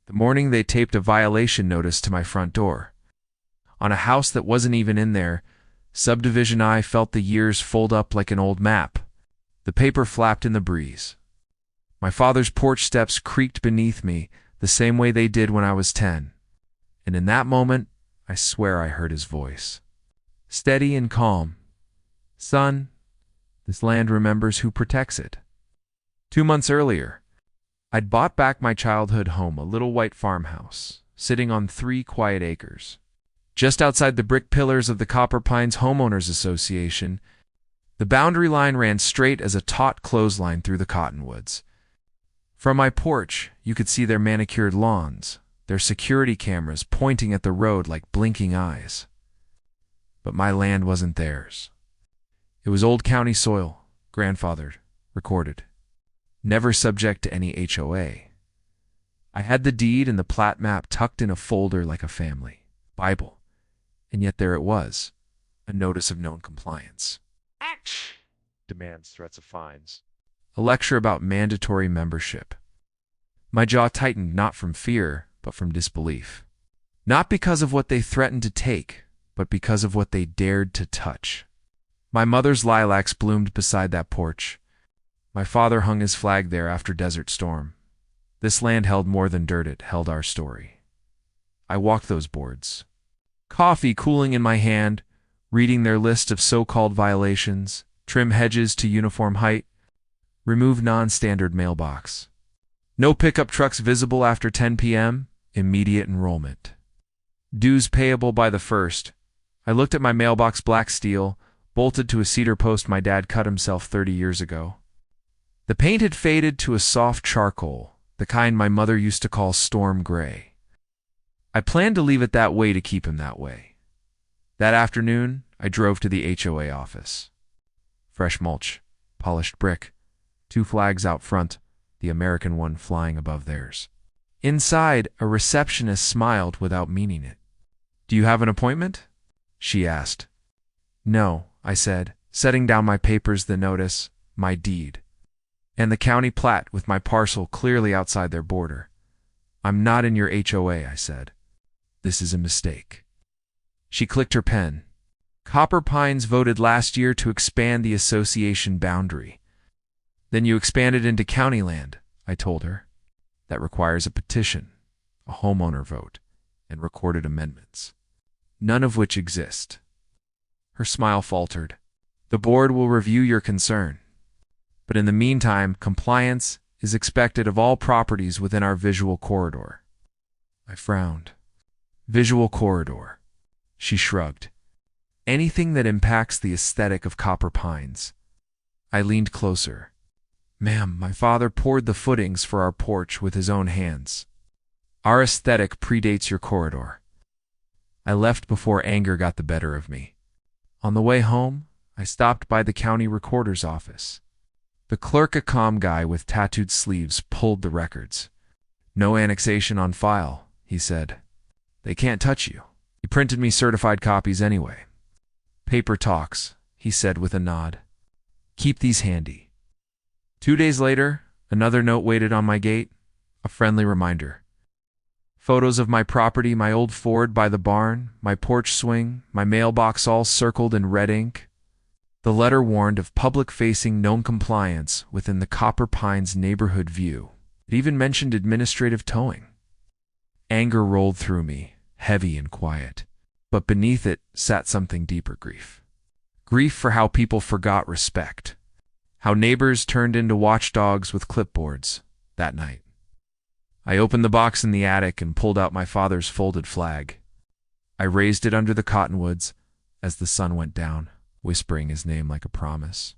The morning they taped a violation notice to my front door. On a house that wasn't even in there, Subdivision I felt the years fold up like an old map. The paper flapped in the breeze. My father's porch steps creaked beneath me the same way they did when I was 10. And in that moment, I swear I heard his voice. Steady and calm. Son, this land remembers who protects it. 2 months earlier, I'd bought back my childhood home, a little white farmhouse, sitting on 3 quiet acres. Just outside the brick pillars of the Copper Pines Homeowners Association, the boundary line ran straight as a taut clothesline through the cottonwoods. From my porch, you could see their manicured lawns, their security cameras pointing at the road like blinking eyes. But my land wasn't theirs. It was old county soil, grandfathered, recorded, never subject to any HOA. I had the deed and the plat map tucked in a folder like a family Bible, and yet there it was, a notice of known compliance. Action! Demands, threats of fines. A lecture about mandatory membership. My jaw tightened not from fear, but from disbelief. Not because of what they threatened to take, but because of what they dared to touch. My mother's lilacs bloomed beside that porch. My father hung his flag there after Desert Storm. This land held more than dirt, it held our story. I walked those boards. Coffee cooling in my hand, reading their list of so-called violations, trim hedges to uniform height, remove non-standard mailbox. No pickup trucks visible after 10 p.m., immediate enrollment. Dues payable by the 1st. I looked at my mailbox, black steel, bolted to a cedar post my dad cut himself 30 years ago. The paint had faded to a soft charcoal, the kind my mother used to call storm gray. I planned to leave it that way to keep him that way. That afternoon, I drove to the HOA office. Fresh mulch, polished brick, 2 flags out front, the American one flying above theirs. Inside, a receptionist smiled without meaning it. "Do you have an appointment?" she asked. "No," I said, setting down my papers, the notice, my deed, and the county plat with my parcel clearly outside their border. "I'm not in your HOA," I said. "This is a mistake." She clicked her pen. "Copper Pines voted last year to expand the association boundary. Then you expanded into county land," I told her. "That requires a petition, a homeowner vote, and recorded amendments, none of which exist." Her smile faltered. "The board will review your concern. But in the meantime, compliance is expected of all properties within our visual corridor." I frowned. "Visual corridor." She shrugged. "Anything that impacts the aesthetic of Copper Pines." I leaned closer. "Ma'am, my father poured the footings for our porch with his own hands. Our aesthetic predates your corridor." I left before anger got the better of me. On the way home, I stopped by the county recorder's office. The clerk, a calm guy with tattooed sleeves, pulled the records. "No annexation on file," he said. "They can't touch you. He printed me certified copies anyway." "Paper talks," he said with a nod. "Keep these handy." 2 days later, another note waited on my gate, a friendly reminder. Photos of my property, my old Ford by the barn, my porch swing, my mailbox all circled in red ink. The letter warned of public-facing known compliance within the Copper Pines neighborhood view. It even mentioned administrative towing. Anger rolled through me, heavy and quiet, but beneath it sat something deeper: grief. Grief for how people forgot respect, how neighbors turned into watchdogs with clipboards that night. I opened the box in the attic and pulled out my father's folded flag. I raised it under the cottonwoods as the sun went down, whispering his name like a promise.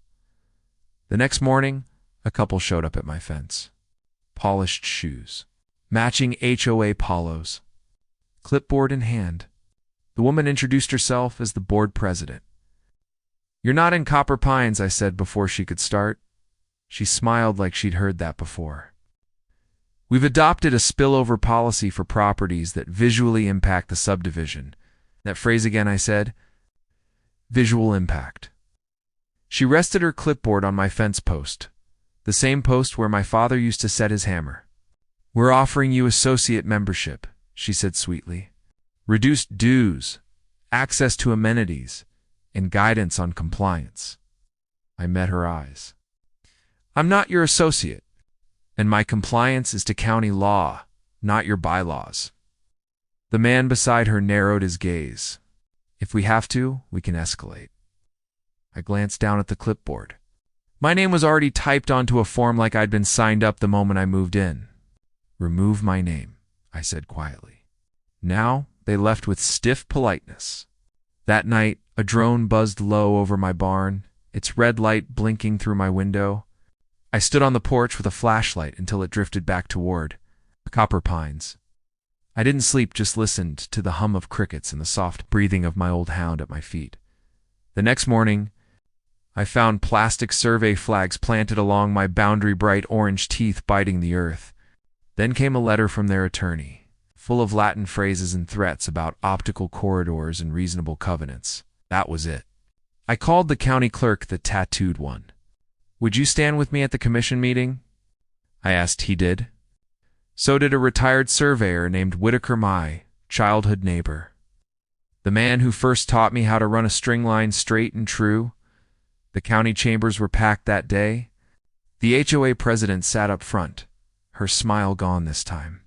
The next morning, a couple showed up at my fence. Polished shoes, matching HOA polos, clipboard in hand. The woman introduced herself as the board president. "You're not in Copper Pines," I said before she could start. She smiled like she'd heard that before. "We've adopted a spillover policy for properties that visually impact the subdivision." "That phrase again," I said. "Visual impact." She rested her clipboard on my fence post, the same post where my father used to set his hammer. We're offering you associate membership, she said sweetly. Reduced dues, access to amenities, and guidance on compliance. I met her eyes. I'm not your associate, and my compliance is to county law, not your bylaws. The man beside her narrowed his gaze. If we have to, we can escalate. I glanced down at the clipboard. My name was already typed onto a form like I'd been signed up the moment I moved in. Remove my name, I said quietly. Now they left with stiff politeness. That night, a drone buzzed low over my barn, its red light blinking through my window. I stood on the porch with a flashlight until it drifted back toward the copper pines. I didn't sleep, just listened to the hum of crickets and the soft breathing of my old hound at my feet. The next morning, I found plastic survey flags planted along my boundary, bright orange teeth biting the earth. Then came a letter from their attorney, full of Latin phrases and threats about optical corridors and reasonable covenants. That was it. I called the county clerk, the tattooed one. Would you stand with me at the commission meeting? I asked. He did. So did a retired surveyor named Whitaker, my childhood neighbor. The man who first taught me how to run a string line straight and true. The county chambers were packed that day. The HOA president sat up front, her smile gone this time.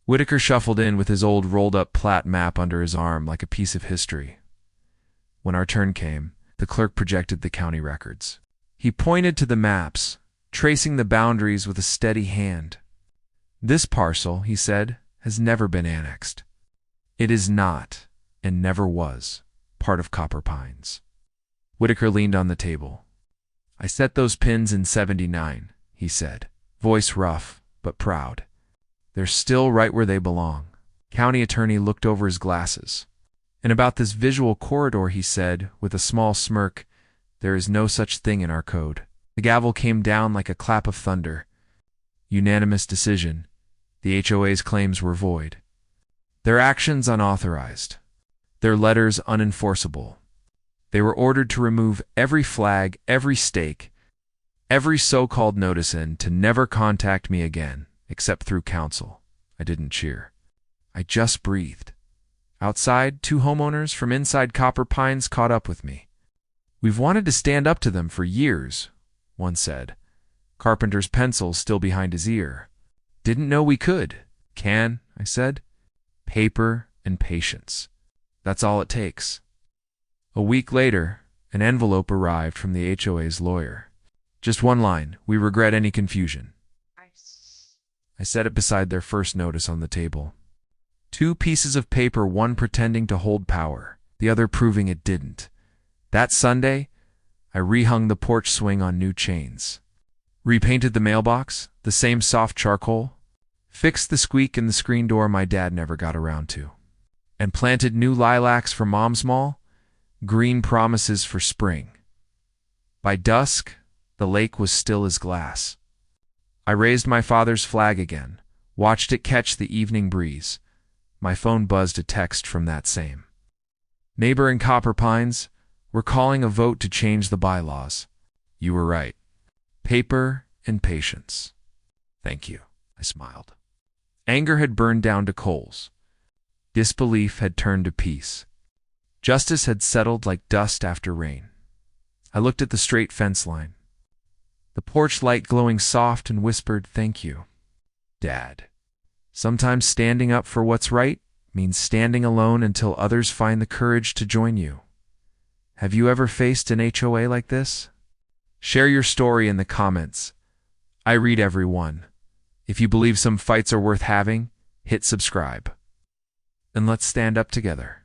Whitaker shuffled in with his old rolled-up plat map under his arm like a piece of history. When our turn came, the clerk projected the county records. He pointed to the maps, tracing the boundaries with a steady hand. This parcel, he said, has never been annexed. It is not, and never was, part of Copper Pines. Whitaker leaned on the table. I set those pins in 79, he said, voice rough but proud. They're still right where they belong. County attorney looked over his glasses. And about this visual corridor, he said, with a small smirk, there is no such thing in our code. The gavel came down like a clap of thunder. Unanimous decision. The HOA's claims were void. Their actions unauthorized. Their letters unenforceable. They were ordered to remove every flag, every stake, every so-called notice, and to never contact me again, except through counsel. I didn't cheer. I just breathed. Outside, 2 homeowners from inside Copper Pines caught up with me. We've wanted to stand up to them for years, one said. Carpenter's pencil still behind his ear. Didn't know we could. Can, I said. Paper and patience. That's all it takes. A week later, an envelope arrived from the HOA's lawyer. Just one line, we regret any confusion. I set it beside their first notice on the table. 2 pieces of paper, one pretending to hold power, the other proving it didn't. That Sunday, I rehung the porch swing on new chains. Repainted the mailbox, the same soft charcoal. Fixed the squeak in the screen door my dad never got around to. And planted new lilacs for Mom's Mall, green promises for spring. By dusk, the lake was still as glass. I raised my father's flag again, watched it catch the evening breeze. My phone buzzed a text from that same neighbor in Copper Pines. We're calling a vote to change the bylaws. You were right. Paper and patience. Thank you, I smiled. Anger had burned down to coals. Disbelief had turned to peace. Justice had settled like dust after rain. I looked at the straight fence line. The porch light glowing soft, and whispered, thank you, Dad. Sometimes standing up for what's right means standing alone until others find the courage to join you. Have you ever faced an HOA like this? Share your story in the comments. I read every one. If you believe some fights are worth having, hit subscribe. And let's stand up together.